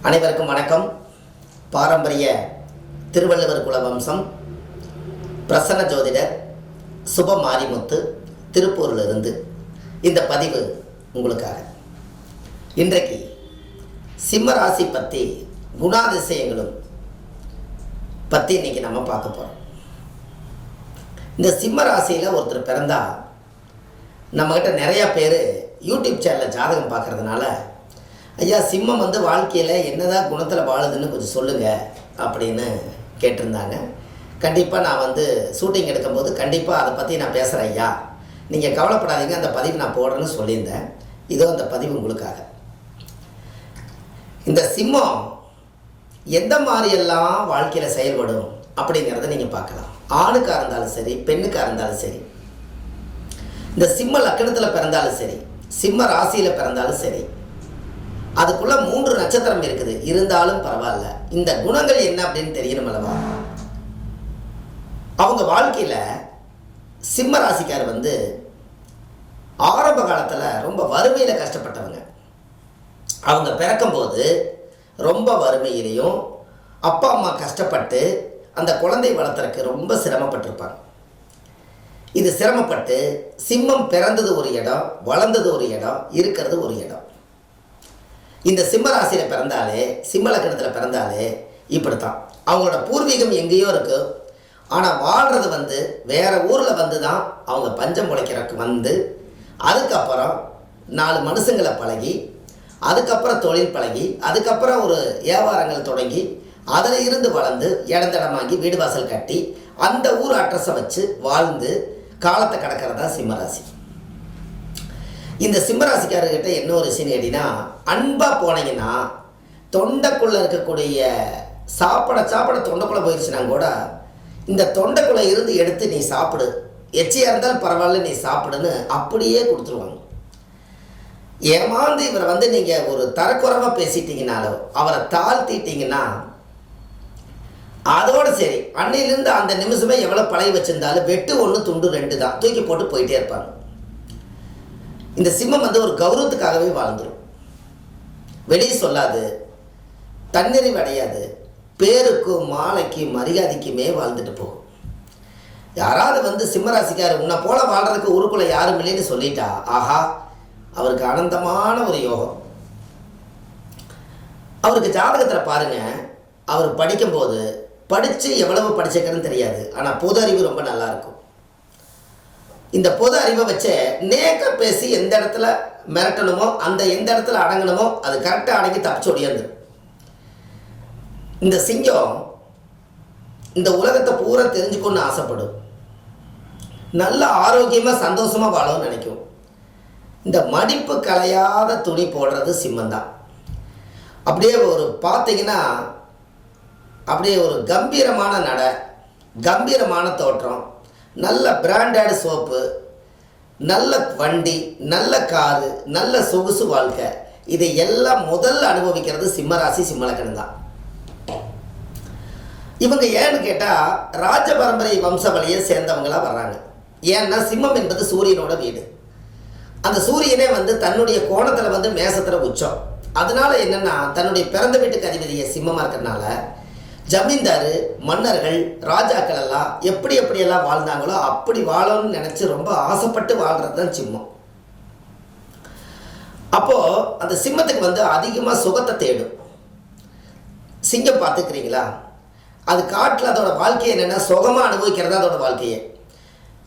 அனைவருக்கும் வணக்கம். பாரம்பரிய திருவள்ளுவர் குல வம்சம் பிரசன்ன ஜோதிடர் சுப மாரிமுத்து திருப்பூரிலிருந்து இந்த பதிவு உங்களுக்காக. இன்றைக்கு சிம்ம ராசி பற்றி குணாதிசயங்களும் பற்றி இன்றைக்கி நம்ம பார்க்க போகிறோம். இந்த சிம்ம ராசியில் ஒருத்தர் பிறந்தால் நம்மக்கிட்ட நிறையா பேர் யூடியூப் சேனலில் ஜாதகம் பார்க்குறதுனால, ஐயா சிம்மம் வாழ்க்கையில் என்னதான் குணத்தில் வாழுதுன்னு கொஞ்சம் சொல்லுங்கள் அப்படின்னு கேட்டிருந்தாங்க. கண்டிப்பாக நான் ஷூட்டிங் எடுக்கும்போது கண்டிப்பாக அதை பற்றி நான் பேசுகிறேன் ஐயா, நீங்கள் கவலைப்படாதீங்க, அந்த பதிவு நான் போடுறேன்னு சொல்லியிருந்தேன். இதோ அந்த பதிவு உங்களுக்காக. இந்த சிம்மம் எந்த மாதிரியெல்லாம் வாழ்க்கையில் செயல்படும் அப்படிங்கிறத நீங்கள் பார்க்கலாம். ஆணுக்காக இருந்தாலும் சரி, பெண்ணுக்காக இருந்தாலும் சரி, இந்த சிம்ம லக்கணத்தில் பிறந்தாலும் சரி, சிம்ம ராசியில் பிறந்தாலும் சரி, அதுக்குள்ளே 3 நட்சத்திரம் இருக்குது. இருந்தாலும் பரவாயில்ல, இந்த குணங்கள் என்ன அப்படின்னு தெரியணும் அல்லவா? அவங்க வாழ்க்கையில் சிம்ம ராசிக்கார் ஆரம்ப காலத்தில் ரொம்ப வறுமையில் கஷ்டப்பட்டவங்க. அவங்க பிறக்கும்போது ரொம்ப வறுமையிலையும் அப்பா அம்மா கஷ்டப்பட்டு அந்த குழந்தை வளர்த்துறதுக்கு ரொம்ப சிரமப்பட்டிருப்பாங்க. இது சிரமப்பட்டு சிம்மம் பிறந்தது ஒரு இடம், வளர்ந்தது ஒரு இடம், இருக்கிறது ஒரு இடம். இந்த சிம்ம ராசியில் பிறந்தாலே, சிம்ம லக்கணத்தில் பிறந்தாலே இப்படித்தான். அவங்களோட பூர்வீகம் எங்கேயோ இருக்குது, ஆனால் வாழ்கிறது வேறு ஊரில் தான் அவங்க பஞ்சம் முளைக்கிறதுக்கு அதுக்கப்புறம் 4 மனுஷங்களை பழகி, அதுக்கப்புறம் தொழில் பழகி, அதுக்கப்புறம் ஒரு வியாபாரங்கள் தொடங்கி, அதில் இருந்து வளர்ந்து இடந்தடமாகி வீடு வாசல் கட்டி அந்த ஊர் அட்ரஸை வச்சு வாழ்ந்து காலத்தை கடக்கிறதா சிம்மராசி. இந்த சிம்மராசிக்காரர்கிட்ட என்ன ஒரு விஷயம் கேட்டிங்கன்னா, அன்பாக போனீங்கன்னா தொண்டைக்குள்ளே இருக்கக்கூடிய சாப்பிட தொண்டைக்குள்ளே போயிடுச்சுன்னா கூட இந்த தொண்டைக்குள்ளே இருந்து எடுத்து நீ சாப்பிடு, எச்சியாக இருந்தாலும் பரவாயில்ல நீ சாப்பிடுன்னு அப்படியே கொடுத்துருவாங்க. ஏமாந்து இவரை நீங்கள் ஒரு தரக்குறைவாக பேசிட்டீங்கனாலோ அவரை தாழ்த்திட்டீங்கன்னா அதோடு சரி, அன்னையிலேருந்து அந்த நிமிஷமே எவ்வளோ பழகி வச்சுருந்தாலும் வெட்டு 1 துண்டு 2 தான், தூக்கி போட்டு போயிட்டே இருப்பாங்க. இந்த சிம்மம் ஒரு கௌரவத்துக்காகவே வாழ்ந்துடும். வெளியே சொல்லாது, தன்னிறைவு அடையாது, பேருக்கும் மாலைக்கும் மரியாதைக்குமே வாழ்ந்துட்டு போகும். யாராவது சிம்மராசிக்கார் உன்னை போல வாழ்கிறதுக்கு ஊருக்குள்ளே யாரும் இல்லைன்னு சொல்லிட்டா, ஆஹா அவருக்கு ஆனந்தமான ஒரு யோகம். அவருக்கு ஜாதகத்தில் பாருங்கள், அவர் படிக்கும்போது படித்து எவ்வளவு படிச்சிருக்கிறன்னு தெரியாது, ஆனால் பொது அறிவு ரொம்ப நல்லாயிருக்கும். இந்த பொது அறிவை வச்சு நேக்க பேசி எந்த இடத்துல மிரட்டணுமோ, அந்த எந்த இடத்துல அடங்கணுமோ அது கரெக்டாக அடங்கி தப்பிச்சு ஓடியாந்து. இந்த சிங்கம் இந்த உலகத்தை பூரா தெரிஞ்சுக்கணும்னு ஆசைப்படும். நல்ல ஆரோக்கியமாக சந்தோஷமாக வாழணும்னு நினைக்கும். இந்த மடிப்பு கலையாத துணி போடுறது சிம்மந்தான். அப்படியே ஒரு பார்த்தீங்கன்னா அப்படியே ஒரு கம்பீரமான நடை, கம்பீரமான தோற்றம், நல்ல பிராண்டட் சோப்பு, நல்ல வண்டி, நல்ல காரு, நல்ல சொகுசு வாழ்க்கை, இதை எல்லாம் முதல்ல அனுபவிக்கிறது சிம்மராசி சிம்மலக்கணம் தான். இவங்க ஏன்னு கேட்டால் ராஜ பரம்பரை வம்ச வழியை சேர்ந்தவங்களாக வர்றாங்க. ஏன்னா சிம்மம் என்பது சூரியனோட வீடு. அந்த சூரியனே தன்னுடைய கோணத்தில் மேசத்தில் உச்சம். அதனால என்னென்னா தன்னுடைய பிறந்த வீட்டுக்கு அதிபதியை சிம்மமாக இருக்கிறதுனால ஜமீன்தார், மன்னர்கள், ராஜாக்கள் எல்லாம் எப்படியெல்லாம் வாழ்ந்தாங்களோ அப்படி வாழணும்னு நினச்சி ரொம்ப ஆசைப்பட்டு வாழ்கிறது தான் சிம்மம். அப்போது அந்த சிம்மத்துக்கு அதிகமாக சுகத்தை தேடும். சிங்கம் பார்த்துக்கிறீங்களா? அது காட்டில் அதோட வாழ்க்கையை என்னென்னா சுகமாக அனுபவிக்கிறதா அதோட வாழ்க்கையை.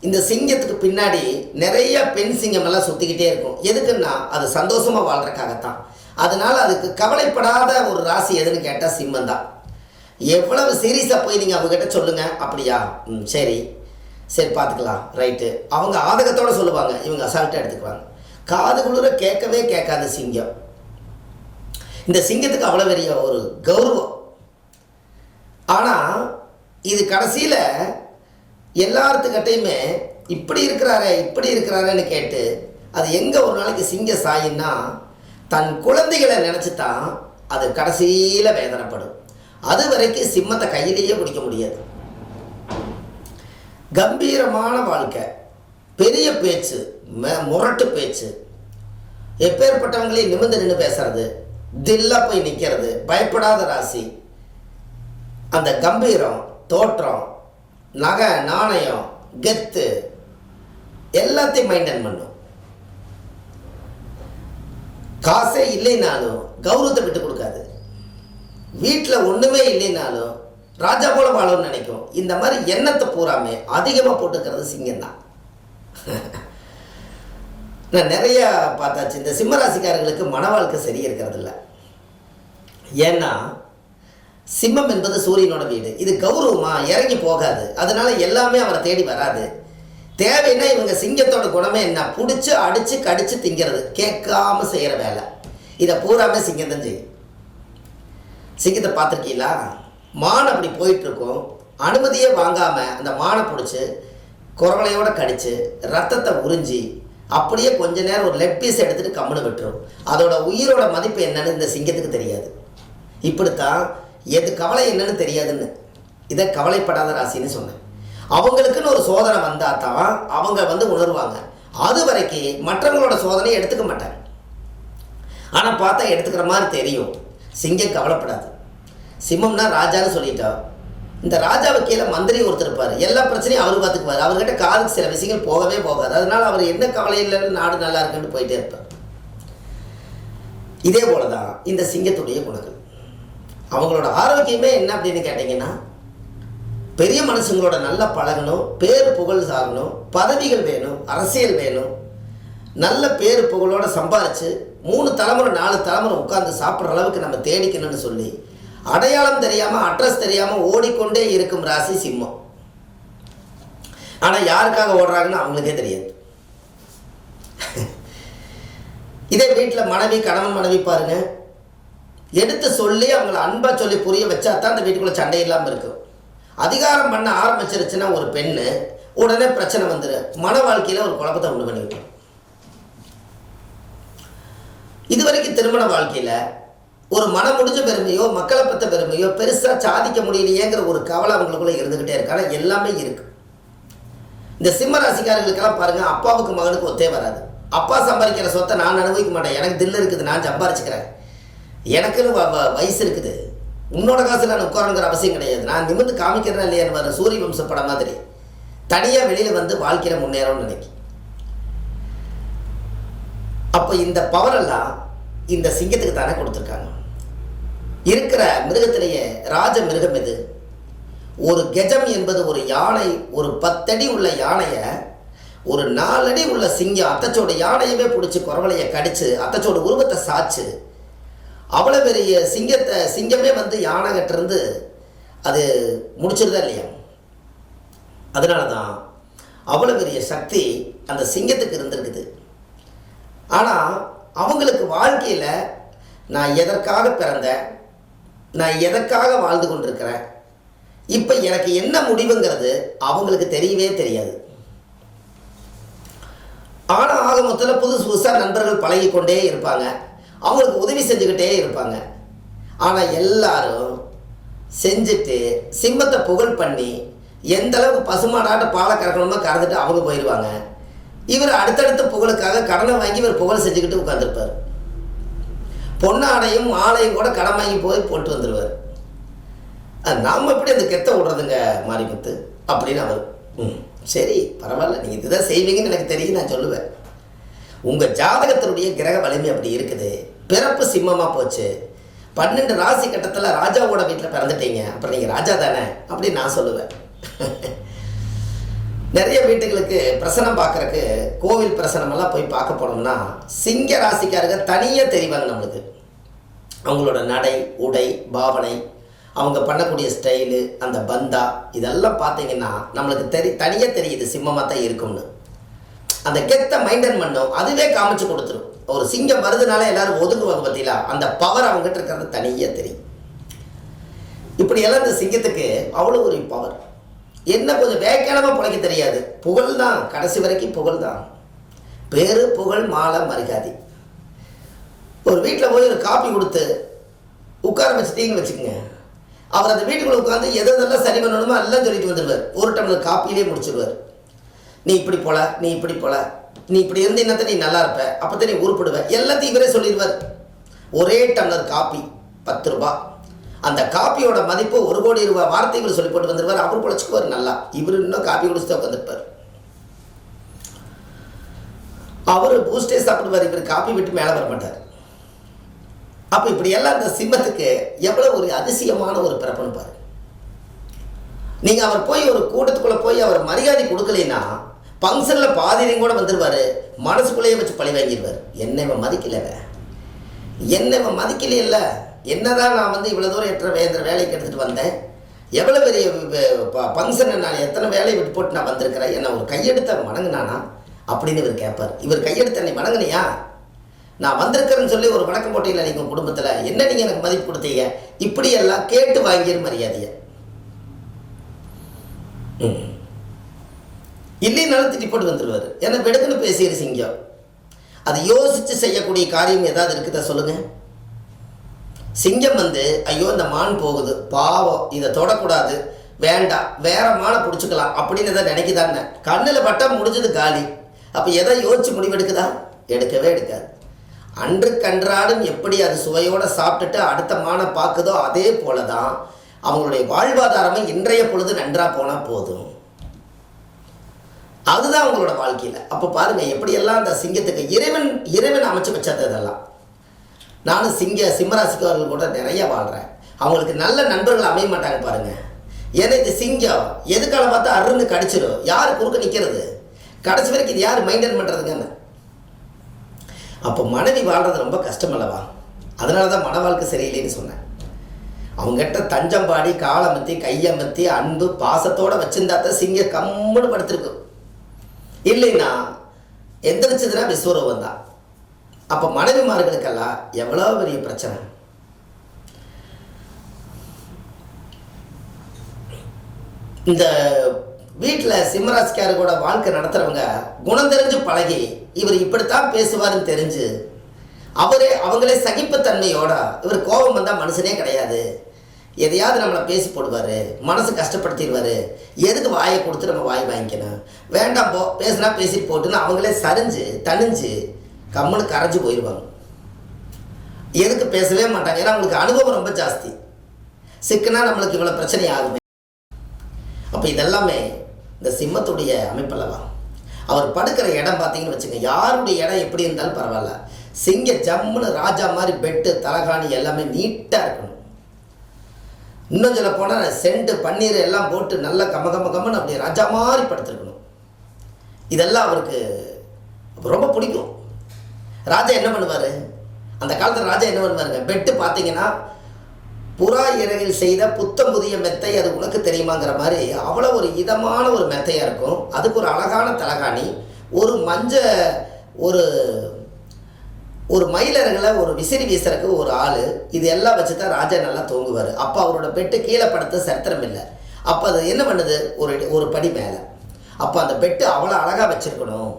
இந்த சிங்கத்துக்கு பின்னாடி நிறைய பெண் சிங்கமெல்லாம் சுற்றிக்கிட்டே இருக்கும். எதுக்குன்னா அது சந்தோஷமாக வாழ்கிறதுக்காகத்தான். அதனால் அதுக்கு கவலைப்படாத ஒரு ராசி எதுன்னு கேட்டால் சிம்மம் தான். எவ்வளவு சீரியஸாக போய் நீங்கள் அவங்ககிட்ட சொல்லுங்கள், அப்படியா சரி சரி பார்த்துக்கலாம் ரைட்டு, அவங்க ஆதகத்தோடு சொல்லுவாங்க, இவங்க அசால்ட்டாக எடுத்துக்குவாங்க. காது குளிர கேட்கவே கேட்காது சிங்கம். இந்த சிங்கத்துக்கு அவ்வளோ பெரிய ஒரு கௌரவம். ஆனால் இது கடைசியில் எல்லாத்துக்கிட்டையுமே இப்படி இருக்கிறாருன்னு கேட்டு அது எங்கே ஒரு நாளைக்கு சிங்க சாயின்னா தன் குழந்தைகளை நினச்சி தான் அது கடைசியில் வேதனைப்படும். அது வரைக்கும் சிம்மத்தை கையிலேயே பிடிக்க முடியாது. கம்பீரமான வாழ்க்கை, பெரிய பேச்சு, முரட்டு பேச்சு, எப்பேற்பட்டவங்களையும் நிமிர்ந்து நின்று பேசுறது, தில்லா போய் நிற்கிறது, பயப்படாத ராசி, அந்த கம்பீரம், தோற்றம், நகை நாணயம், கெத்து எல்லாத்தையும் மெயின்டைன் பண்ணும். காசே இல்லைனாலும் கௌரவத்தை விட்டு கொடுக்காது. வீட்டில் ஒன்றுமே இல்லைனாலும் ராஜா போல வாழணும்னு நினைக்கும். இந்த மாதிரி எண்ணத்தை பூராமே அதிகமாக போட்டுக்கிறது சிங்கம் தான். நான் நிறைய பார்த்தாச்சு. இந்த சிம்மராசிக்காரர்களுக்கு மன வாழ்க்கை சரி இருக்கிறது இல்லை. ஏன்னா சிம்மம் என்பது சூரியனோட வீடு. இது கௌரவமாக இறங்கி போகாது. அதனால எல்லாமே அவரை தேடி வராது. தேவைன்னா இவங்க சிங்கத்தோட குணமே என்ன, பிடிச்சி அடித்து கடித்து திங்கிறது, கேட்காம செய்கிற வேலை. இதை பூராமே சிங்கம் தான் செய்யும். சிங்கத்தை பார்த்துருக்கீங்களா? மான் அப்படி போயிட்டுருக்கும், அனுமதியே வாங்காமல் அந்த மானை பிடிச்சி குரவலையோடு கடித்து ரத்தத்தை உறிஞ்சி அப்படியே கொஞ்ச நேரம் ஒரு லெக் பீஸ் எடுத்துகிட்டு கம்முன்னு விட்டுரும். அதோட உயிரோட மதிப்பு என்னன்னு இந்த சிங்கத்துக்கு தெரியாது. இப்படித்தான் எது கவலை என்னன்னு தெரியாதுன்னு இதை கவலைப்படாத ராசின்னு சொன்னேன். அவங்களுக்குன்னு ஒரு சோதனை வந்தால் தான் அவங்க உணர்வாங்க. அது வரைக்கும் மற்றவங்களோட சோதனையை எடுத்துக்க மாட்டாங்க. ஆனால் பார்த்தா எடுத்துக்கிற மாதிரி தெரியும். சிங்கம் கவலைப்படாது. சிம்மம்னா ராஜான்னு சொல்லிட்டா, இந்த ராஜாவை கீழே மந்திரி ஒருத்தர் இருப்பார். எல்லா பிரச்சனையும் அவர் பார்த்துக்குவார். அவர்கிட்ட காதுக்கு சில விஷயங்கள் போகவே போகாது. அதனால அவர் என்ன கவலை இல்லைன்னு நாடு நல்லா இருக்குன்னு போயிட்டே இருப்பார். இதே போல தான் இந்த சிங்கத்துடைய குணங்கள். அவங்களோட ஆரோக்கியமே என்ன அப்படின்னு கேட்டிங்கன்னா, பெரிய மனுஷங்களோட நல்லா பழகணும், பேர் புகழ் சாகணும், பதவிகள் வேணும், அரசியல் வேணும், நல்ல பேர் புகழோட சம்பாரித்து 3 தலைமுறை 4 தலைமுறை உட்கார்ந்து சாப்பிட்ற அளவுக்கு நம்ம தேடிக்கணும்னு சொல்லி அடையாளம் தெரியாமல் அட்ரஸ் தெரியாமல் ஓடிக்கொண்டே இருக்கும் ராசி சிம்மம். ஆனால் யாருக்காக ஓடுறாங்கன்னு அவங்களுக்கே தெரியாது. இதே வீட்டில் மனைவி, கணவன் மனைவி பாருங்க, எடுத்து சொல்லி அவங்கள அன்பா சொல்லி புரிய வச்சா தான் அந்த வீட்டுக்குள்ள சண்டை இல்லாமல் இருக்கும். அதிகாரம் பண்ண ஆரம்பிச்சிருச்சுன்னா ஒரு பெண்ணு, உடனே பிரச்சனை வந்துடும். மன வாழ்க்கையில் ஒரு குழப்பத்தை உண்டு பண்ணிவிட்டோம். இது வரைக்கும் திருமண வாழ்க்கையில் ஒரு மனம் முடிஞ்ச பெருமையோ மக்களை பற்ற பெருமையோ பெருசாக சாதிக்க முடியலையேங்கிற ஒரு கவலை அவங்களுக்குள்ளே இருந்துக்கிட்டே இருக்கு. ஆனால் எல்லாமே இருக்கு. இந்த சிம்ம ராசிக்காரர்களுக்கெல்லாம் பாருங்கள், அப்பாவுக்கு மகனுக்கு ஒத்தே வராது. அப்பா சம்பாதிக்கிற சொத்தை நான் அனுபவிக்க மாட்டேன், எனக்கு தில்லு இருக்குது, நான் சம்பாரிச்சுக்கிறேன், எனக்குன்னு வயசு இருக்குது, உன்னோட காசு நான் உட்காரங்கிற அவசியம் கிடையாது, நான் நிமிர்ந்து காமிக்கிறேன் இல்லையான்னு வர சூரிய வம்ச படம் மாதிரி தனியாக வெளியில் வந்து வாழ்க்கையில் முன்னேறோம்னு நினைக்கி. அப்போ இந்த பவரெல்லாம் இந்த சிங்கத்துக்கு தானே கொடுத்துருக்காங்க. இருக்கிற மிருகத்திலேயே ராஜ மிருகம் எது? ஒரு கெஜம் என்பது ஒரு யானை. ஒரு 10 அடி உள்ள யானையை ஒரு 4 அடி உள்ள சிங்கம் அத்தச்சோட யானையவே பிடிச்சி குரவலையை கடிச்சு அத்தச்சோட உருவத்தை சாச்சு அவ்வளோ பெரிய சிங்கமே வந்து யானை கிட்டிருந்து அது முடிச்சிருதா இல்லையா? அதனால தான் அவ்வளோ பெரிய சக்தி அந்த சிங்கத்துக்கு இருந்திருக்குது. ஆனால் அவங்களுக்கு வாழ்க்கையில் நான் எதற்காக பிறந்தேன், நான் எதற்காக வாழ்ந்து கொண்டிருக்கிறேன், இப்போ எனக்கு என்ன முடிவுங்கிறது அவங்களுக்கு தெரியவே தெரியாது. ஆனால் ஆக மொத்தத்தில் புதுசாக நண்பர்கள் பழகி கொண்டே இருப்பாங்க, அவங்களுக்கு உதவி செஞ்சுக்கிட்டே இருப்பாங்க. ஆனால் எல்லாரும் செஞ்சுட்டு சிம்மத்தை புகழ் பண்ணி எந்த அளவுக்கு பசுமாடாட்ட பாலை கறக்கணுமோ கறந்துட்டு அவங்க போயிடுவாங்க. இவர் அடுத்தடுத்த புகழுக்காக கடனை வாங்கி இவர் புகழ் செஞ்சுக்கிட்டு உட்காந்துருப்பார். பொன்னாடையும் மாலையும் கூட கடன் வாங்கி போய் போட்டு வந்துடுவார். நாம் எப்படி அந்த கெத்த விடுறதுங்க மாரிமுத்து அப்படின்னு அவர், சரி பரவாயில்ல, நீங்கள் இதுதான் செய்வீங்கன்னு எனக்கு தெரியும், நான் சொல்லுவேன். உங்கள் ஜாதகத்தினுடைய கிரக வலிமை அப்படி இருக்குது. பிறப்பு சிம்மமாக போச்சு, 12 ராசி கட்டத்தில் ராஜாவோட வீட்டில் பிறந்துட்டீங்க, அப்புறம் நீங்கள் ராஜா தானே அப்படின்னு நான் சொல்லுவேன். நிறைய வீட்டுகளுக்கு பிரசனம் பார்க்குறக்கு கோவில் பிரசனமெல்லாம் போய் பார்க்க போனோம்னா சிங்க ராசிக்காரங்க தனியாக தெரிவாங்க நம்மளுக்கு. அவங்களோட நடை, உடை, பாவனை, அவங்க பண்ணக்கூடிய ஸ்டைலு, அந்த பந்தா, இதெல்லாம் பார்த்தீங்கன்னா நம்மளுக்கு தனியாக தெரியுது சிம்மமாக தான் இருக்கும்னு. அந்த கெத்தை மெயின்டைன் பண்ணும், அதுவே காமிச்சு கொடுத்துரும். ஒரு சிங்கம் வருதுனால எல்லாரும் ஒதுங்குவாங்க பார்த்தீங்களா, அந்த பவர் அவங்ககிட்ட இருக்கிறது தனியாக தெரியும். இப்படியெல்லாம் இந்த சிங்கத்துக்கு அவ்வளோ ஒரு பவர். என்ன கொஞ்சம் வேக்கானமாக பிழைக்க தெரியாது, புகழ் தான், கடைசி வரைக்கும் புகழ் தான். பேரு புகழ் மாலை மரியாதை. ஒரு வீட்டில் போய் ஒரு காப்பி கொடுத்து உட்கார வச்சுட்டீங்கன்னு வச்சுக்கோங்க, அவர் அந்த வீட்டுக்குள்ளே உட்காந்து எதெல்லாம் சரி பண்ணணுமோ எல்லாம் சொல்லிட்டு வந்துடுவார். ஒரு டம்ளர் காப்பியிலே முடிச்சிடுவார். நீ இப்படி போல, நீ இப்படி போல, நீ இப்படி இருந்து என்னத்த நீ நல்லா இருப்ப, அப்போதான் நீ உருப்படுவ, எல்லாத்தையும் இவரே சொல்லிடுவார். ஒரே டம்ளர் காப்பி 10 ரூபா. அந்த காப்பியோட மதிப்பு 1 கோடி ரூபாய். வார்த்தை இவர் சொல்லி போட்டு வந்துருவார். அவர் பொழைச்சிக்குவார் நல்லா. இவர் இன்னும் காப்பி குடிச்சுட்டு உட்காந்துருப்பார். அவர் பூஸ்டே சாப்பிடுவார். இவர் காப்பி விட்டு மேலே வர மாட்டார். அப்போ இப்படியெல்லாம் இந்த சிம்மத்துக்கு எவ்வளோ ஒரு அதிசயமான ஒரு பிறப்புன்னு பாரு. நீங்கள் அவர் போய் ஒரு கூட்டத்துக்குள்ளே போய் அவர் மரியாதை கொடுக்கலைன்னா ஃபங்க்ஷனில் பாதிரியும் கூட வந்துடுவார். மனசுக்குள்ளேயே வச்சு பழி வாங்கிடுவார். என்ன இவன் மதிக்கலைங்க, என்ன இவன் மதிக்கலையில்ல, என்னதான் நான் வந்து இவ்வளோ தூரம் இந்த வேலைக்கு எடுத்துகிட்டு வந்தேன், எவ்வளோ பெரிய ஃபங்க்ஷனை நான் எத்தனை வேலையை விட்டு போட்டு நான் வந்திருக்கிறேன், என்ன ஒரு கையெடுத்த வணங்கினானா அப்படின்னு இவர் கேட்பார். இவர் கையெடுத்த என்னை வணங்கினியா, நான் வந்திருக்கிறேன்னு சொல்லி ஒரு வணக்கம் போட்டியில் நீங்கள் குடும்பத்தில் என்ன நீங்கள் எனக்கு மதிப்பு கொடுத்தீங்க, இப்படியெல்லாம் கேட்டு வாங்கிய மரியாதையை. இல்லைனாலும் திட்டி போட்டு வந்துடுவார். ஏன்னா வெடுக்குன்னு பேசிடு சிங்கம். அது யோசித்து செய்யக்கூடிய காரியம் ஏதாவது இருக்குதா சொல்லுங்கள். சிங்கம் வந்து ஐயோ இந்த மான் போகுது பாவம், இதை தொடக்கூடாது, வேண்டாம், வேற மானை பிடிச்சிக்கலாம் அப்படின்னு எதாவது நினைக்குதான்னு கண்ணில் பட்டா முடிஞ்சது காலி. அப்போ எதை யோசிச்சு முடிவெடுக்குதா? எடுக்கவே எடுக்காது. அன்றுக்கன்றாடும் எப்படி அது சுவையோடு சாப்பிட்டுட்டு அடுத்த மானை பார்க்குதோ அதே போல தான் அவங்களுடைய வாழ்வாதாரமே இன்றைய பொழுது நன்றாக போனால் போதும். அதுதான் அவங்களோட வாழ்க்கையில். அப்போ பாருங்கள் எப்படியெல்லாம் அந்த சிங்கத்துக்கு இறைவன் அமைச்சு வச்சது. இதெல்லாம் நானும் சிம்மராசிக்காரர்கள் கூட நிறைய வாழ்கிறேன். அவங்களுக்கு நல்ல நண்பர்கள் அமைய மாட்டாங்க பாருங்கள். ஏன்னா இது சிங்கம் எதுக்கால பார்த்தா அருன்னு கடிச்சிடும். யார் குறுக்க நிற்கிறது? கடைசி வரைக்கும் இது யார் மெயின்டைன் பண்ணுறதுங்கன்னு. அப்போ மனைவி வாழ்கிறது ரொம்ப கஷ்டம் அல்லவா? அதனால தான் மன வாழ்க்கை சரியில்லைன்னு சொன்னேன். அவங்ககிட்ட தஞ்சம்பாடி காலமத்தி கையமத்தி அன்பு பாசத்தோடு வச்சுருந்தா தான் சிங்கம் கம்முன்னு படுத்திருக்கும். இல்லைன்னா எந்திரிச்சதுன்னா விஸ்வரூபம் தான். அப்போ மனைவிமார்களுக்கெல்லாம் எவ்வளோ பெரிய பிரச்சனை. இந்த வீட்டில் சிம்மராசிக்காரர் கூட வாழ்க்கை நடத்துகிறவங்க குணம் தெரிஞ்சு பழகி இவர் இப்படித்தான் பேசுவாருன்னு தெரிஞ்சு அவங்களே சகிப்புத்தன்மையோட, இவர் கோபம் வந்தால் மனுஷனே கிடையாது, எதையாவது நம்மளை பேசி போடுவார், மனசு கஷ்டப்படுத்திடுவார், எதுக்கு வாயை கொடுத்து நம்ம வாய் வாங்கிக்கணும், வேண்டாம் போ பேசுனா பேசிட்டு போட்டுன்னு அவங்களே சரிஞ்சு தணிஞ்சு கம்முன்னு கரைஞ்சி போயிடுவாங்க. எதுக்கு பேசவே மாட்டாங்க. ஏன்னா அவங்களுக்கு அனுபவம் ரொம்ப ஜாஸ்தி. சிக்குனா நம்மளுக்கு இவ்வளோ பிரச்சனை ஆகுமே. அப்போ இதெல்லாமே இந்த சிம்மத்துடைய அமைப்பல்லவா. அவர் படுக்கிற இடம் பார்த்தீங்கன்னு வச்சுங்க, யாருடைய இடம் எப்படி இருந்தாலும் பரவாயில்ல, சிங்க ஜம்முன்னு ராஜா மாதிரி பெட்டு தலகாணி எல்லாமே நீட்டாக இருக்கணும். இன்னும் சொல்ல போனால் செண்டு பன்னீர் எல்லாம் போட்டு நல்லா கம்மன்னு அப்படி ராஜா மாதிரி படுத்துருக்கணும். இதெல்லாம் அவருக்கு ரொம்ப பிடிக்கும். ராஜா என்ன பண்ணுவார், அந்த காலத்தில் ராஜா என்ன பண்ணுவாருங்க, பெட்டு பார்த்தீங்கன்னா புறா இறகில் செய்த புத்தம் புதிய மெத்தை, அது உனக்கு தெரியுமாங்கிற மாதிரி அவ்வளோ ஒரு இதமான ஒரு மெத்தையாக இருக்கும். அதுக்கு ஒரு அழகான தலகாணி, ஒரு ஒரு மயிலர்களை ஒரு விசிறி வீசுறதுக்கு ஒரு ஆள், இது எல்லாம் வச்சு தான் ராஜா நல்லா தூங்குவார். அப்போ அவரோட பெட்டு கீழே படுத்த சரித்திரம் இல்லை. அப்போ அது என்ன பண்ணுது, ஒரு படி மேலே. அப்போ அந்த பெட்டு அவ்வளோ அழகாக வச்சுருக்கணும்,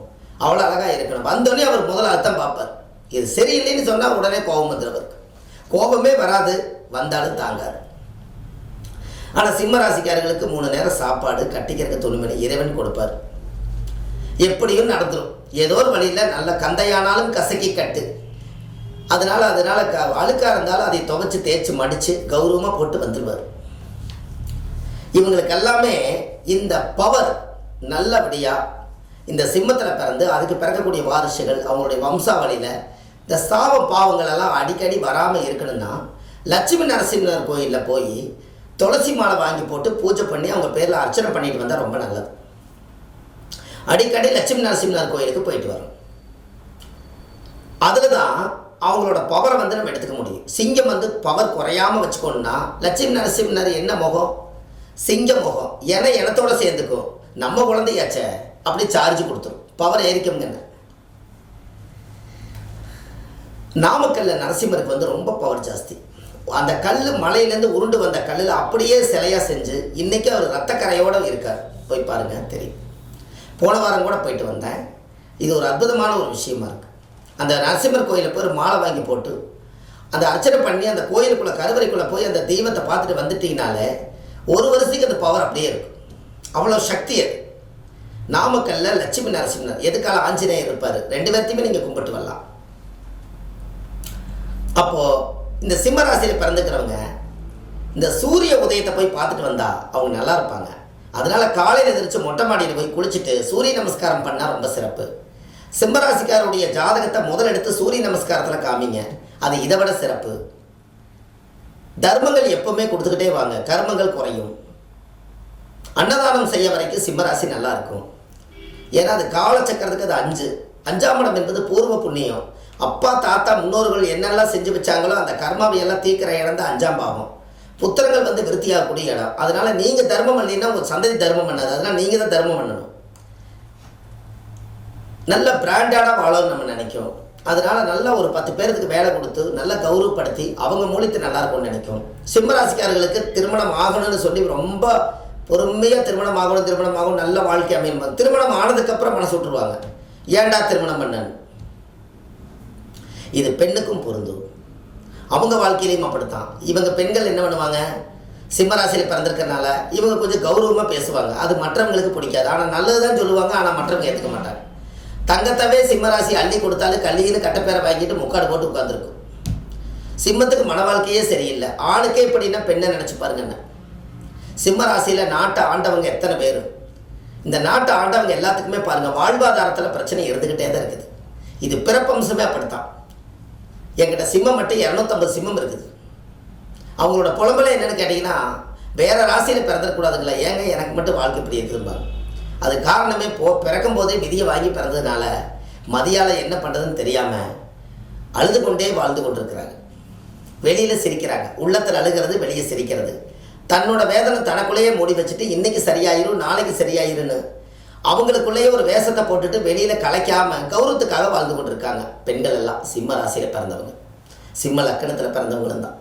அவ்வளோ அழகாக இருக்கணும். வந்தோடனே அவர் முதல்ல அர்த்தம் பார்ப்பார். இது சரியில்லைன்னு சொன்னால் உடனே கோபம் வந்துடுவார். கோபமே வராது, வந்தாலும் தாங்காது. ஆனால் சிம்மராசிக்காரர்களுக்கு 3 நேரம் சாப்பாடு, கட்டிக்கிறதுக்கு துணிமணி இறைவன் கொடுப்பார். எப்படியும் நடந்துடும். ஏதோ ஒரு வழியில் நல்ல கந்தையானாலும் கசக்கி கட்டு. அதனால் அழுக்காக இருந்தாலும் அதை துவைச்சி தேய்ச்சி மடித்து கௌரவமாக போட்டு வந்துடுவார். இவங்களுக்கு எல்லாமே இந்த பவர் நல்லபடியாக இந்த சிம்மத்தில் பிறந்து அதுக்கு பிறக்கக்கூடிய வாரிசுகள் அவங்களுடைய வம்சாவளியில் இந்த சாப பாவங்கள் எல்லாம் அடிக்கடி வராமல் இருக்கணும்னா லட்சுமி நரசிம்மர் கோயிலில் போய் துளசி மாலை வாங்கி போட்டு பூஜை பண்ணி அவங்க பேரில் அர்ச்சனை பண்ணிட்டு வந்தால் ரொம்ப நல்லது. அடிக்கடி லட்சுமி நரசிம்மர் கோயிலுக்கு போயிட்டு வரும். அதில் தான் அவங்களோட பவரை வந்து நம்ம எடுத்துக்க முடியும். சிங்கம் வந்து பவர் குறையாமல் வச்சுக்கணுன்னா லட்சுமி நரசிம்மர் என்ன முகம், சிங்க முகம், எனத்தோட சேர்ந்துக்கும், நம்ம குழந்தையாச்ச அப்படி சார்ஜ் கொடுத்துரும், பவர் ஏறிக்குங்க. நாமக்கல்ல நரசிம்மருக்கு வந்து ரொம்ப பவர் ஜாஸ்தி. அந்த கல் மலையிலேருந்து உருண்டு வந்த கல்லில் அப்படியே சிலையாக செஞ்சு இன்றைக்கி அவர் ரத்தக்கரையோடு இருக்கார். போய் பாருங்கள் தெரியும். போன வாரம் கூட போயிட்டு வந்தேன். இது ஒரு அற்புதமான ஒரு விஷயமா இருக்குது. அந்த நரசிம்மர் கோயிலில் போய் ஒரு மாலை வாங்கி போட்டு அந்த அர்ச்சனை பண்ணி அந்த கோயிலுக்குள்ளே கருவறைக்குள்ளே போய் அந்த தெய்வத்தை பார்த்துட்டு வந்துட்டிங்கனாலே ஒரு வருஷத்துக்கு அந்த பவர் அப்படியே இருக்கும். அவ்வளோ சக்தி அது. நாமக்கல்ல லட்சுமி நரசிம்மர், எதுக்கால ஆஞ்சநேயர் இருப்பார், 2 பேர்த்தையுமே நீங்கள் கும்பிட்டு வரலாம். அப்போது இந்த சிம்ம ராசியில் பிறந்துக்கிறவங்க இந்த சூரிய உதயத்தை போய் பார்த்துட்டு வந்தால் அவங்க நல்லா இருப்பாங்க. அதனால் காலையில் எதிர்த்து மொட்டை மாடியில் போய் குளிச்சுட்டு சூரிய நமஸ்காரம் பண்ணால் ரொம்ப சிறப்பு. சிம்மராசிக்காரருடைய ஜாதகத்தை முதல் எடுத்து சூரிய நமஸ்காரத்தில் காமிங்க, அது இதை விட சிறப்பு. தர்மங்கள் எப்பவுமே கொடுத்துக்கிட்டே வாங்க, கர்மங்கள் குறையும். அன்னதானம் செய்ய வரைக்கும் சிம்மராசி நல்லா இருக்கும். ஏன்னா அது காலச்சக்கரத்துக்கு அது 5ஆம் இடம் என்பது பூர்வ புண்ணியம். அப்பா தாத்தா முன்னோர்கள் என்னெல்லாம் செஞ்சு வச்சாங்களோ அந்த கர்மாவை எல்லாம் தீக்கிற இடம் தான் 5ஆம் பாவம். புத்திரங்கள் வந்து விருத்தியாகக்கூடிய இடம். அதனால நீங்கள் தர்மம் பண்ணீங்கன்னா உங்கள் சந்ததி தர்மம் பண்ணாது. அதனால் நீங்கள் தான் தர்மம் பண்ணணும். நல்ல பிராண்டாக வாழணும்னு நம்ம நினைக்கும். அதனால நல்லா ஒரு 10 பேருக்கு வேலை கொடுத்து நல்லா கௌரவப்படுத்தி அவங்க மூலித்து நல்லா இருக்கும்னு நினைக்கும். சிம்மராசிக்காரர்களுக்கு திருமணம் ஆகணும்னு சொல்லி ரொம்ப பொறுமையாக திருமணம் ஆகணும் நல்ல வாழ்க்கை அமையும். திருமணம் ஆனதுக்கப்புறம் மனசு விட்டுருவாங்க, ஏன்டா திருமணம் பண்ணன்னு. இது பெண்ணுக்கும் பொருந்தும், அவங்க வாழ்க்கையிலையும் அப்படித்தான். இவங்க பெண்கள் என்ன பண்ணுவாங்க, சிம்மராசியில் பிறந்திருக்கிறனால இவங்க கொஞ்சம் கௌரவமாக பேசுவாங்க. அது மற்றவங்களுக்கு பிடிக்காது. ஆனால் நல்லது தான் சொல்லுவாங்க, ஆனால் மற்றவங்க ஏற்றுக்க மாட்டாங்க. தங்கத்தவே சிம்மராசி அள்ளி கொடுத்தாலும் கல்லின்னு கட்டப்பேரை வாங்கிட்டு முக்காடு போட்டு உட்காந்துருக்கும். சிம்மத்துக்கு மன வாழ்க்கையே சரியில்லை. ஆணுக்கே இப்படின்னா பெண்ணை நினச்சி பாருங்கண்ணே. சிம்மராசியில் நாட்டை ஆண்டவங்க எத்தனை பேர். இந்த நாட்டை ஆண்டவங்க எல்லாத்துக்குமே பாருங்கள் வாழ்வாதாரத்தில் பிரச்சனை இருந்துக்கிட்டே தான் இருக்குது. இது பிறப்பம்சமே அப்படித்தான். என்கிட்ட சிம்மம் மட்டும் 250 சிம்மம் இருக்குது. அவங்களோட புலம்பலை என்னென்னு கேட்டிங்கன்னா, வேறு ராசியில் பிறந்துடக்கூடாதுங்களா, ஏங்க எனக்கு மட்டும் வாழ்க்கை இப்படி இருக்குதும்பாங்க. அது காரணமே பிறக்கும் போதே விதியை வாங்கி பிறந்ததுனால மதியால் என்ன பண்ணுறதுன்னு தெரியாமல் அழுது கொண்டே வாழ்ந்து கொண்டிருக்கிறாங்க. வெளியில் சிரிக்கிறாங்க, உள்ளத்தில் அழுகிறது, வெளியே சிரிக்கிறது. தன்னோட வேதனை தனக்குள்ளேயே மூடி வச்சுட்டு இன்றைக்கி சரியாயிரும் நாளைக்கு சரியாயிருன்னு அவங்களுக்குள்ளேயே ஒரு வேஷத்தை போட்டுட்டு வெளியில் கலைக்காமல் கௌரவத்துக்காக வாழ்ந்து கொண்டிருக்காங்க பெண்கள் எல்லாம். சிம்ம ராசியில் பிறந்தவங்க, சிம்ம லக்கணத்தில் பிறந்தவங்களும் தான்.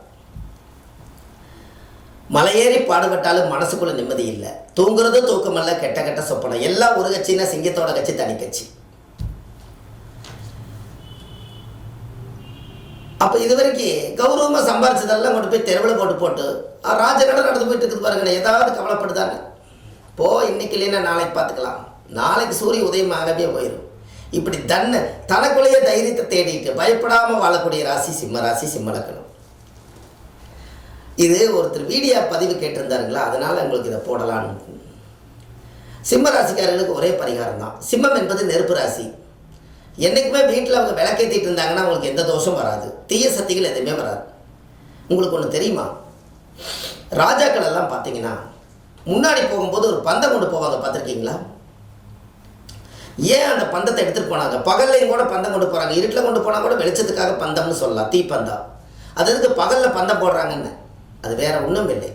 மலையேறி பாடுபட்டாலும் மனசுக்குள்ள நிம்மதி இல்லை. தூங்குறது தூக்கமல்ல, கெட்ட கெட்ட சொப்பனம். எல்லாம் ஒரு கட்சின்னா சிங்கத்தோட கட்சி தனி கட்சி. அப்போ இது வரைக்கும் கௌரவமாக சம்பாரிச்சதெல்லாம் கொண்டு போய் தெருவில் போட்டு ராஜகடை நடந்து போயிட்டு இருக்குது பாருங்க. ஏதாவது கவலைப்படுதாங்க, போ இன்னைக்கு இல்லைன்னா நாளைக்கு பார்த்துக்கலாம், நாளைக்கு சூரிய உதயமாகவே போயிடும். இப்படி தனக்குள்ளேயே தைரியத்தை தேடிட்டு பயப்படாமல் வாழக்கூடிய ராசி சிம்ம ராசி, சிம்ம லக்கணம். இது ஒருத்தர் வீடியோ பதிவு கேட்டிருந்தாருங்களா, அதனால் உங்களுக்கு இதை போடலான்னு. சிம்ம ராசிக்காரர்களுக்கு ஒரே பரிகாரம் தான். சிம்மம் என்பது நெருப்பு ராசி. என்றைக்குமே வீட்டில் அவங்க விளக்கேற்றிட்டு இருந்தாங்கன்னா அவங்களுக்கு எந்த தோஷம் வராது, தீய சக்திகள் எதுவுமே வராது. உங்களுக்கு ஒன்று தெரியுமா, ராஜாக்கள் எல்லாம் பார்த்தீங்கன்னா முன்னாடி போகும்போது ஒரு பந்தம் கொண்டு போவாங்க, பார்த்துருக்கீங்களா? ஏன் அந்த பந்தத்தை எடுத்துகிட்டு போனாங்க? பகல்லையும் கூட பந்தம் கொண்டு போகிறாங்க, இருட்டில் கொண்டு போனால் கூட வெளிச்சத்துக்காக பந்தம்னு சொல்லலாம், தீப்பந்தம். அது எதுக்கு பகலில் பந்தம் போடுறாங்கன்னு? அது வேற ஒன்றும் இல்லை.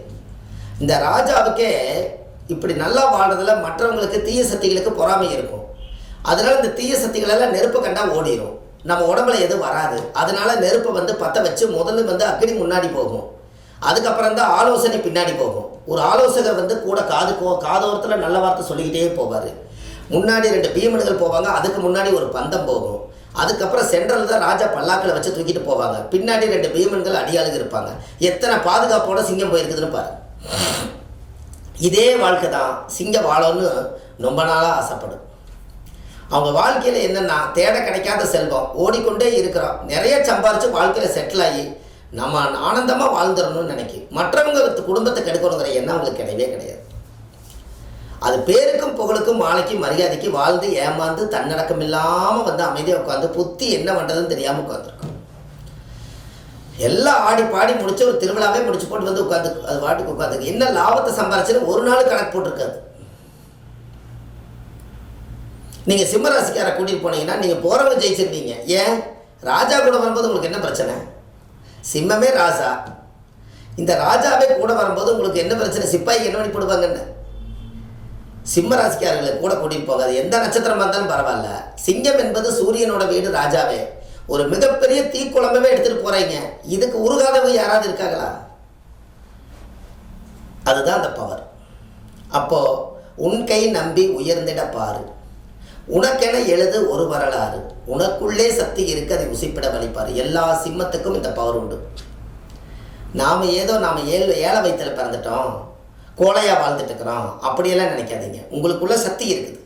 இந்த ராஜாவுக்கே இப்படி நல்லா வாழ்றதுல மற்றவங்களுக்கு தீய சக்திகளுக்கு பொறாமை இருக்கும். அதனால இந்த தீய சக்திகளெல்லாம் நெருப்பு கண்டா ஓடிடும், நம்ம உடம்புல எதுவும் வராது. அதனால நெருப்பை வந்து பற்ற வச்சு முதல்ல அக்னி முன்னாடி போகும், அதுக்கப்புறம் தான் ஆலோசனை பின்னாடி போகும். ஒரு ஆலோசகர் கூட காதோரத்தில் நல்ல வார்த்தை சொல்லிக்கிட்டே போவார். முன்னாடி 2 பீமன்கள் போவாங்க, அதுக்கு முன்னாடி ஒரு பந்தம் போகும். அதுக்கப்புறம் சென்ட்ரல் தான் ராஜா பல்லாக்களை வச்சு தூக்கிட்டு போவாங்க, பின்னாடி 2 பீமன்கள் அடியாளுங்க இருப்பாங்க. எத்தனை பாதுகாப்போட சிங்கம் போயிருக்குதுன்னு பாரு. இதே வாழ்க்கை தான் சிங்கம் வாழணும்னு ரொம்ப நாளாக ஆசைப்படும். அவங்க வாழ்க்கையில் என்னென்னா தேட கிடைக்காத செல்வம், ஓடிக்கொண்டே இருக்கிறோம், நிறைய சம்பாரித்து வாழ்க்கையில் செட்டில் ஆகி நம்ம ஆனந்தமாக வாழ்ந்துடணும்னு நினைக்கும். மற்றவங்க குடும்பத்தை கெடுக்கணுங்கிற எண்ணம் அவங்களுக்கு கிடையவே கிடையாது. அது பேருக்கும் புகழுக்கும் மாலைக்கும் மரியாதைக்கு வாழ்ந்து ஏமாந்து தன்னடக்கம் இல்லாமல் அமைதியாக உட்காந்து புத்தி என்ன பண்ணுறதுன்னு தெரியாமல் உட்காந்துருக்கும். எல்லாம் ஆடி பாடி முடிச்சு ஒரு திருவிழாவே முடிச்சு போட்டு உட்காந்து அது வாட்டுக்கு உட்காந்து என்ன லாபத்தை சம்பாரிச்சுன்னு ஒரு நாள் கணக்கு போட்டிருக்காது. நீங்கள் சிம்மராசிக்காரை கூட்டிகிட்டு போனீங்கன்னா நீங்கள் போகிறவங்க ஜெயிச்சிருக்கீங்க. ஏன்? ராஜா கூட வரும்போது உங்களுக்கு என்ன பிரச்சனை? சிம்மமே ராஜா, இந்த ராஜாவே கூட வரும்போது உங்களுக்கு என்ன பிரச்சனை? சிப்பாய்க்கு என்ன பண்ணி போடுவாங்கன்னு. சிம்ம ராசிக்காரர்களை கூட கூட்டிகிட்டு போங்க, அது எந்த நட்சத்திரமாக இருந்தாலும் பரவாயில்ல. சிங்கம் என்பது சூரியனோட வீடு, ராஜாவே. ஒரு மிகப்பெரிய தீக்குழம்பவே எடுத்துகிட்டு போகிறீங்க, இதுக்கு உருகாதவங்க யாராவது இருக்காங்களா? அதுதான் அந்த பவர். அப்போது உன் கை நம்பி உயர்ந்திட பாரு, உனக்கென எழுது ஒரு வரலாறு, உனக்குள்ளே சக்தி இருக்கு அதை உசிப்பிட வலிப்பார். எல்லா சிம்மத்துக்கும் இந்த பவர் உண்டு. நாம் ஏழை வயிற்றில் பிறந்துட்டோம், கோழையாக வாழ்ந்துட்டு இருக்கிறோம் அப்படியெல்லாம் நினைக்காதீங்க. உங்களுக்குள்ள சக்தி இருக்குது.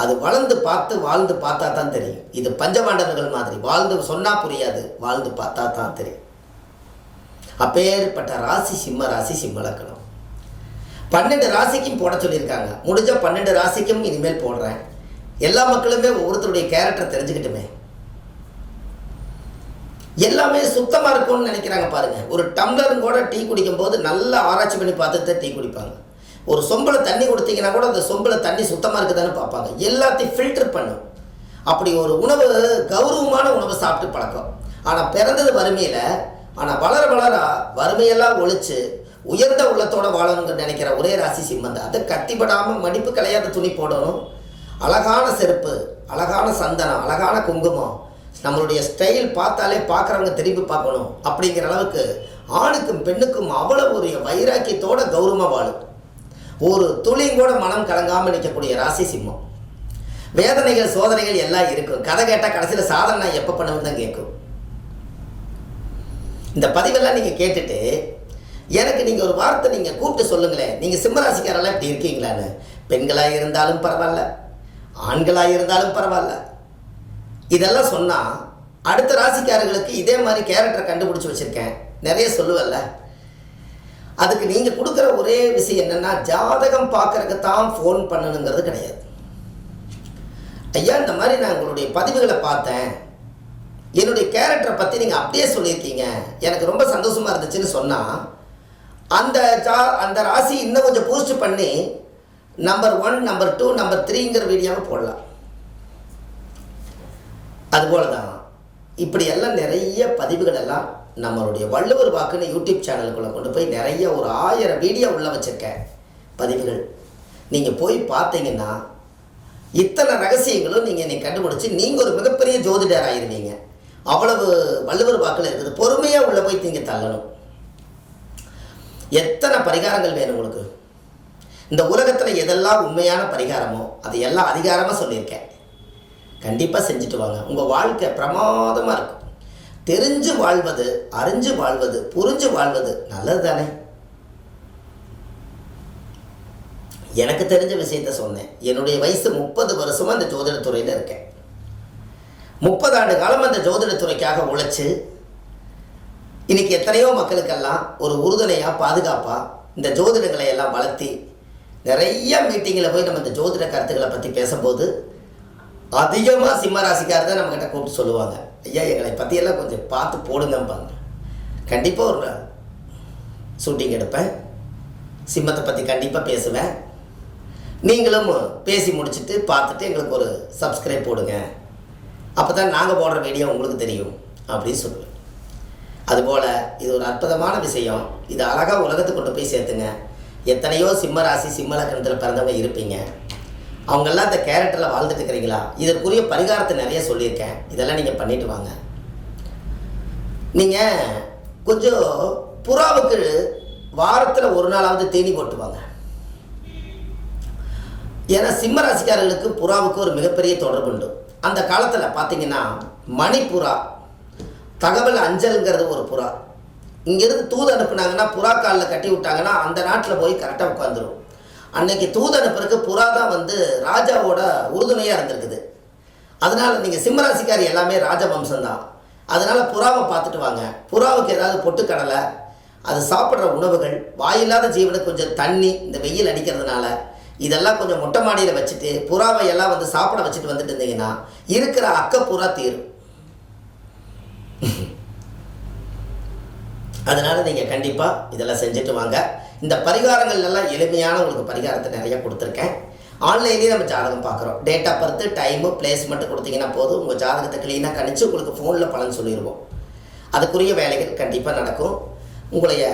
அது வளர்ந்து பார்த்து வாழ்ந்து பார்த்தா தான் தெரியும். இது பஞ்சபாண்டவர்கள் மாதிரி வாழ்ந்து சொன்னால் புரியாது, வாழ்ந்து பார்த்தா தான் தெரியும். அப்பேற்பட்ட ராசி சிம்ம ராசி, சிம்ம லக்னம். 12 ராசிக்கும் போட சொல்லியிருக்காங்க. முடிஞ்ச 12 ராசிக்கும் இனிமேல் போடுறேன். எல்லா மக்களுமே ஒவ்வொருத்தருடைய கேரக்டர் தெரிஞ்சுக்கிட்டுமே. எல்லாமே சுத்தமாக இருக்கும்னு நினைக்கிறாங்க பாருங்கள். ஒரு டம்ளரும் கூட டீ குடிக்கும் போது நல்லா ஆராய்ச்சி பண்ணி பார்த்துட்டு டீ குடிப்பாங்க. ஒரு சொம்பில் தண்ணி கொடுத்தீங்கன்னா கூட அந்த சொம்பில் தண்ணி சுத்தமாக இருக்குதான்னு பார்ப்பாங்க. எல்லாத்தையும் ஃபில்டர் பண்ணும். அப்படி ஒரு உணவு கௌரவமான உணவை சாப்பிட்டு பழக்கம். ஆனால் பிறந்தது வறுமையில், ஆனால் வளர வளர வறுமையெல்லாம் ஒழிச்சு உயர்ந்த உள்ளத்தோட வாழணும்னு நினைக்கிற ஒரே ராசி சிம்மம் தான். அதை கத்திப்படாமல் மடிப்பு கலையாத துணி போடணும், அழகான செருப்பு, அழகான சந்தனம், அழகான குங்குமம், நம்மளுடைய ஸ்டைல் பார்த்தாலே பார்க்குறவங்க திரும்பி பார்க்கணும் அப்படிங்கிற அளவுக்கு ஆணுக்கும் பெண்ணுக்கும் அவ்வளோ ஒரு வைராக்கியத்தோட கௌரவமாக வாழும். ஒரு துளியும் கூட மனம் கலங்காமல் நிற்கக்கூடிய ராசி சிம்மம். வேதனைகள் சோதனைகள் எல்லாம் இருக்கும். கதை கேட்டால் கடைசியில் சாதனை நான் எப்போ பண்ணுவேன்னு தான் கேட்கும். இந்த பதிவெல்லாம் நீங்கள் கேட்டுட்டு எனக்கு நீங்கள் ஒரு வார்த்தை நீங்கள் கூப்பிட்டு சொல்லுங்களேன், நீங்கள் சிம்மராசிக்காரெல்லாம் இப்படி இருக்கீங்களான்னு. பெண்களாக இருந்தாலும் பரவாயில்ல, ஆண்களாக இருந்தாலும் பரவாயில்ல. இதெல்லாம் சொன்னால் அடுத்த ராசிக்காரர்களுக்கு இதே மாதிரி கேரக்டரை கண்டுபிடிச்சி வச்சுருக்கேன், நிறைய சொல்லுவல்ல. அதுக்கு நீங்கள் கொடுக்குற ஒரே விஷயம் என்னென்னா, ஜாதகம் பார்க்குறதுக்கு தான் ஃபோன் பண்ணணுங்கிறது கிடையாது. ஐயா இந்த மாதிரி நான் உங்களுடைய பதிவுகளை பார்த்தேன், என்னுடைய கேரக்டரை பற்றி நீங்கள் அப்படியே சொல்லியிருக்கீங்க, எனக்கு ரொம்ப சந்தோஷமாக இருந்துச்சுன்னு சொன்னால் அந்த ராசி இன்னும் கொஞ்சம் பூஸ்ட் பண்ணி நம்பர் 1, நம்பர் 2, நம்பர் 3ங்கிற வீடியோவை போடலாம். அதுபோல தான் இப்படியெல்லாம் நிறைய பதிவுகள் எல்லாம் நம்மளுடைய வள்ளுவர் வாக்குன்னு யூடியூப் சேனலுக்குள்ளே கொண்டு போய் நிறைய ஒரு 1000 வீடியோ உள்ள வச்சுருக்கேன் பதிவுகள். நீங்கள் போய் பார்த்தீங்கன்னா இத்தனை ரகசியங்களும் நீங்கள் கண்டுபிடிச்சி நீங்கள் ஒரு மிகப்பெரிய ஜோதிடர் ஆகிருவீங்க. அவ்வளவு வள்ளுவர் வாக்கில் இருக்குது. பொறுமையாக உள்ளே போய் நீங்கள் தள்ளணும். எத்தனை பரிகாரங்கள் வேணும் உங்களுக்கு? இந்த உலகத்தில் எதெல்லாம் உண்மையான பரிகாரமோ அதை எல்லாம் அதிகாரமாக சொல்லியிருக்கேன். கண்டிப்பாக செஞ்சுட்டு வாங்க. உங்கள் வாழ்க்கை பிரமாதமாக இருக்கும். தெரிஞ்சு வாழ்வது, அறிஞ்சு வாழ்வது, புரிஞ்சு வாழ்வது நல்லது தானே. எனக்கு தெரிஞ்ச விஷயத்த சொன்னேன். என்னுடைய வயசு 30 வருஷமாக அந்த ஜோதிடத்துறையில் இருக்கேன். 30 ஆண்டு காலம் அந்த ஜோதிடத்துறைக்காக உழைச்சி இன்றைக்கி எத்தனையோ மக்களுக்கெல்லாம் ஒரு உறுதுணையாக பாதுகாப்பாக இந்த ஜோதிடங்களை எல்லாம் வளர்த்தி நிறைய மீட்டிங்கில் போய் நம்ம இந்த ஜோதிட கருத்துக்களை பற்றி பேசும்போது அதிகமாக சிம்மராசிக்காரர் தான் நம்மக்கிட்ட கூப்பிட்டு சொல்லுவாங்க, ஐயா எங்களை பற்றியெல்லாம் கொஞ்சம் பார்த்து போடுங்கம்பாங்க. கண்டிப்பாக ஒரு ஷூட்டிங் எடுப்பேன், சிம்மத்தை பற்றி கண்டிப்பாக பேசுவேன். நீங்களும் பேசி முடிச்சுட்டு பார்த்துட்டு எங்களுக்கு ஒரு சப்ஸ்கிரைப் போடுங்க, அப்போ தான் நாங்கள் போடுற வீடியோ உங்களுக்கு தெரியும் அப்படின்னு சொல்லுவேன். அதுபோல் இது ஒரு அற்புதமான விஷயம். இது அழகாக உலகத்துக்கு கொண்டு போய் சேர்த்துங்க. எத்தனையோ சிம்ம ராசி சிம்ம லக்னத்தில் பிறந்தவங்க இருப்பீங்க. அவங்கெல்லாம் இந்த கேரக்டரில் வாழ்ந்துட்டு இருக்கிறீங்களா? இதற்குரிய பரிகாரத்தை நிறைய சொல்லியிருக்கேன். இதெல்லாம் நீங்கள் பண்ணிட்டு வாங்க. நீங்கள் கொஞ்சம் புறாவுக்கு வாரத்தில் ஒரு நாளாவது தீனி போட்டுவாங்க. ஏன்னா சிம்ம ராசிக்காரர்களுக்கு புறாவுக்கு ஒரு மிகப்பெரிய தொடர்பு உண்டு. அந்த காலத்தில் பார்த்தீங்கன்னா மணிப்புறா, தகவல் அஞ்சல்ங்கிறது ஒரு புறா. இங்கேருந்து தூது அனுப்புனாங்கன்னா புறா காலில் கட்டி விட்டாங்கன்னா அந்த நாட்டில் போய் கரெக்டாக உட்காந்துரும். அன்னைக்கு தூது அனுப்புறதுக்கு புறா தான் ராஜாவோட உறுதுணையாக இருந்திருக்குது. அதனால் நீங்கள் சிம்மராசிக்காரி எல்லாமே ராஜவம்சம்தான். அதனால் புறாவை பார்த்துட்டு வாங்க. புறாவுக்கு ஏதாவது பொட்டுக்கடலை, அது சாப்பிட்ற உணவுகள், வாயில்லாத ஜீவனுக்கு கொஞ்சம் தண்ணி, இந்த வெயில் அடிக்கிறதுனால இதெல்லாம் கொஞ்சம் மொட்டை மாடியில் வச்சுட்டு புறாவை எல்லாம் சாப்பிட வச்சுட்டு வந்துட்டு இருந்தீங்கன்னா இருக்கிற அக்கப்புறா தீரும். அதனால் நீங்கள் கண்டிப்பாக இதெல்லாம் செஞ்சுட்டு வாங்க. இந்த பரிகாரங்கள் எல்லாம் எளிமையான உங்களுக்கு பரிகாரத்தை நிறைய கொடுத்துருக்கேன். ஆன்லைன்லேயே நம்ம ஜாதகம் பார்க்குறோம். Date of birth, time, placement கொடுத்தீங்கன்னா போதும். உங்கள் ஜாதகத்தை க்ளீனாக கணிச்சு உங்களுக்கு ஃபோனில் பலன் சொல்லிடுவோம். அதுக்குரிய வேலைகள் கண்டிப்பாக நடக்கும். உங்களைய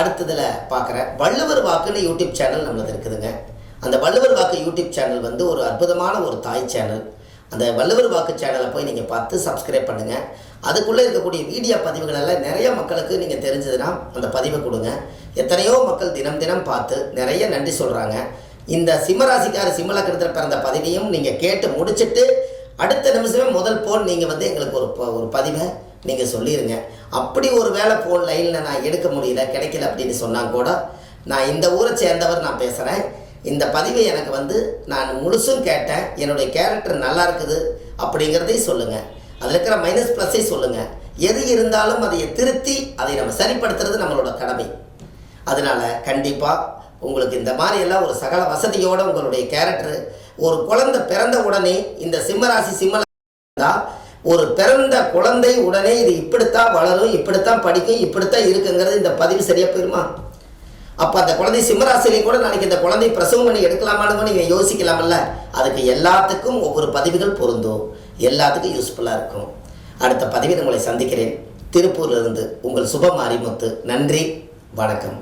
அடுத்ததில் பார்க்குற வள்ளுவர் வாக்குன்னு யூடியூப் சேனல் நம்மளது இருக்குதுங்க. அந்த வள்ளுவர் வாக்கு யூடியூப் சேனல் ஒரு அற்புதமான ஒரு தாய் சேனல். அந்த வள்ளுவர் வாக்கு சேனலை போய் நீங்கள் பார்த்து சப்ஸ்கிரைப் பண்ணுங்கள். அதுக்குள்ளே இருக்கக்கூடிய வீடியோ பதிவுகள் எல்லாம் நிறைய மக்களுக்கு நீங்கள் தெரிஞ்சதுன்னா அந்த பதிவை கொடுங்க. எத்தனையோ மக்கள் தினம் தினம் பார்த்து நிறைய நன்றி சொல்கிறாங்க. இந்த சிம்மராசிக்கார சிம்ம லக்னத்தில் பிறந்த பதிவையும் நீங்கள் கேட்டு முடிச்சுட்டு அடுத்த நிமிஷமே முதல் ஃபோன் நீங்கள் எங்களுக்கு ஒரு பதிவை நீங்கள் சொல்லிடுங்க. அப்படி ஒரு வேளை ஃபோன் லைனில் நான் எடுக்க முடியல, கிடைக்கல அப்படின்னு சொன்னால் கூட நான் இந்த ஊரை சேர்ந்தவர், நான் பேசுகிறேன், இந்த பதிவை எனக்கு வந்து நான் முழுசும் கேட்டேன், என்னுடைய கேரக்டர் நல்லா இருக்குது அப்படிங்கிறதையும் சொல்லுங்கள், அதில் இருக்கிற மைனஸ் ப்ளஸ்ஸை சொல்லுங்கள். எது இருந்தாலும் அதை திருத்தி அதை நம்ம சரிப்படுத்துறது நம்மளோட கடமை. அதனால் கண்டிப்பாக உங்களுக்கு இந்த மாதிரியெல்லாம் ஒரு சகல வசதியோடு உங்களுடைய கேரக்டர் ஒரு குழந்தை பிறந்த உடனே இந்த சிம்மராசி சிம்மராசி ஒரு பிறந்த குழந்தை உடனே இது இப்படித்தான் வளரும், இப்படித்தான் படிக்கும், இப்படித்தான் இருக்குங்கிறது இந்த பதிவு சரியாக போயிருமா? அப்போ அந்த குழந்தை சிம்மராசிலையும் கூட நாளைக்கு இந்த குழந்தை பிரசவம் பண்ணி எடுக்கலாமான்னு நீங்கள் யோசிக்கலாமல்ல. அதுக்கு எல்லாத்துக்கும் ஒவ்வொரு பதிவுகள் பொருந்தும், எல்லாத்துக்கும் யூஸ்ஃபுல்லாக இருக்கும். அடுத்த பதிவில் உங்களை சந்திக்கிறேன். திருப்பூரிலிருந்து உங்கள் சுப மாரிமுத்து. நன்றி, வணக்கம்.